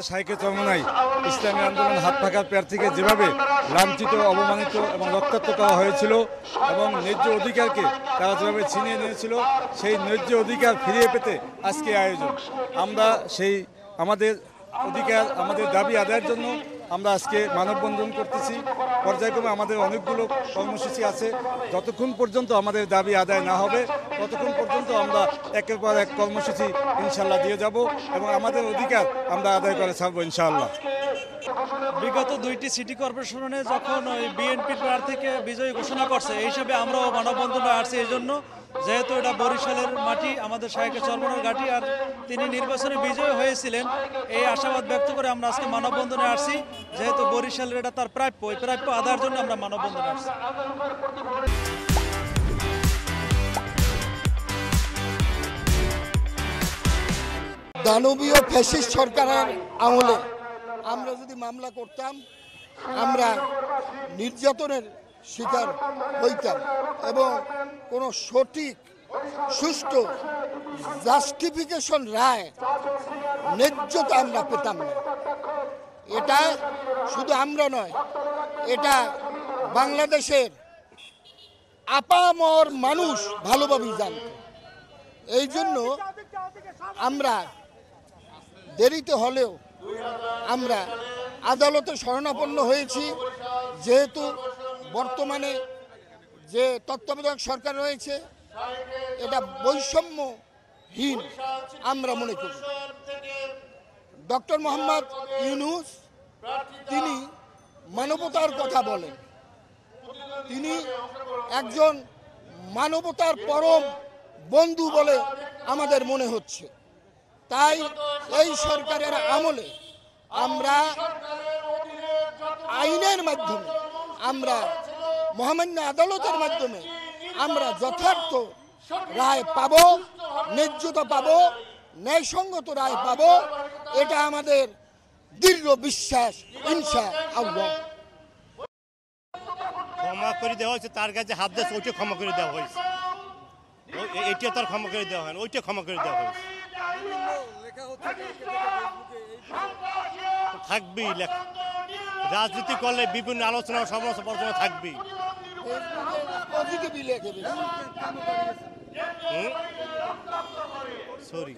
শাইখে চরমোনাই ইসলামী আন্দোলন হাত পাখার প্রার্থীকে যেভাবে লাঞ্ছিত, অবমানিত এবং রক্তাক্ত করা হয়েছিল এবং ন্যায্য অধিকারকে তারা যেভাবে ছিনিয়ে নিয়েছিল, সেই ন্যায্য অধিকার ফিরিয়ে পেতে আজকে আয়োজন। আমরা সেই আমাদের অধিকার, আমাদের দাবি আদায়ের জন্য আমরা আজকে মানববন্ধন করতেছি। পর্যায়ক্রমে আমাদের অনেকগুলো কর্মসূচি আছে। যতক্ষণ পর্যন্ত আমাদের দাবি আদায় না হবে ততক্ষণ পর্যন্ত আমরা একের পর এক কর্মসূচি ইনশাল্লাহ দিয়ে যাব এবং আমাদের অধিকার আমরা আদায় করে ছাড়বো ইনশাআল্লাহ। বিগত দুইটি সিটি কর্পোরেশনে যখন ওই বিএনপির প্রার্থীকে বিজয়ী ঘোষণা করছে, এই হিসাবে আমরাও মানববন্ধনে আসছি। এই জন্য যেহেতু এটা বরিশালের মাটি, আমাদের শাইখে চরমোনাইর ঘাঁটি, আর তিনি নির্বাচনে বিজয়ী হয়েছিলেন, এই আশাবাদ ব্যক্ত করে আমরা আজকে মানববন্ধনে আসছি। যেহেতু বরিশালের এটা তার প্রাপ্য, ওই প্রাপ্য আদায়ের জন্য আমরা মানববন্ধনে আসছি। দানবীয় ফ্যাসিস্ট সরকারের আমলে আমরা যদি মামলা করতাম, আমরা নির্যাতনের শিকার হইতাম এবং কোনো সঠিক সুষ্ঠু জাস্টিফিকেশন রায়, ন্যায্যতা আমরা পেতাম না। এটা শুধু আমরা নয়, এটা বাংলাদেশের আপামর মানুষ ভালোভাবেই জানত। এই জন্য আমরা দেরিতে হলেও আমরা আদালতে শরণাপন্ন হয়েছি। যেহেতু বর্তমানে যে তত্ত্বাবধায়ক সরকার রয়েছে এটা বৈষম্যহীন আমরা মনে করি। ডক্টর মোহাম্মদ ইউনূস তিনি মানবতার কথা বলেন, তিনি একজন মানবতার পরম বন্ধু বলে আমাদের মনে হচ্ছে। তাই এই সরকারের আমলে আমরা আইনের মাধ্যমে, আমরা মহামান্য আদালতের মাধ্যমে আমরা যথার্থ রায় পাবো, ন্যায্যতা পাবো, ন্যায়সঙ্গত রায় পাবো, এটা আমাদের দৃঢ় বিশ্বাস ইনশাআল্লাহ। ক্ষমা করে দেওয়া হয়েছে, তার কাছে হাত দিয়েছে, ওইটা ক্ষমা করে দেওয়া হয়েছে। এইটা তার ক্ষমা করে দেওয়া হয় না, ওইটা ক্ষমা করে দেওয়া হয়েছে। থাকবেই লেখা, রাজনীতি করলে বিভিন্ন আলোচনা সমালোচনা থাকবেই। সরি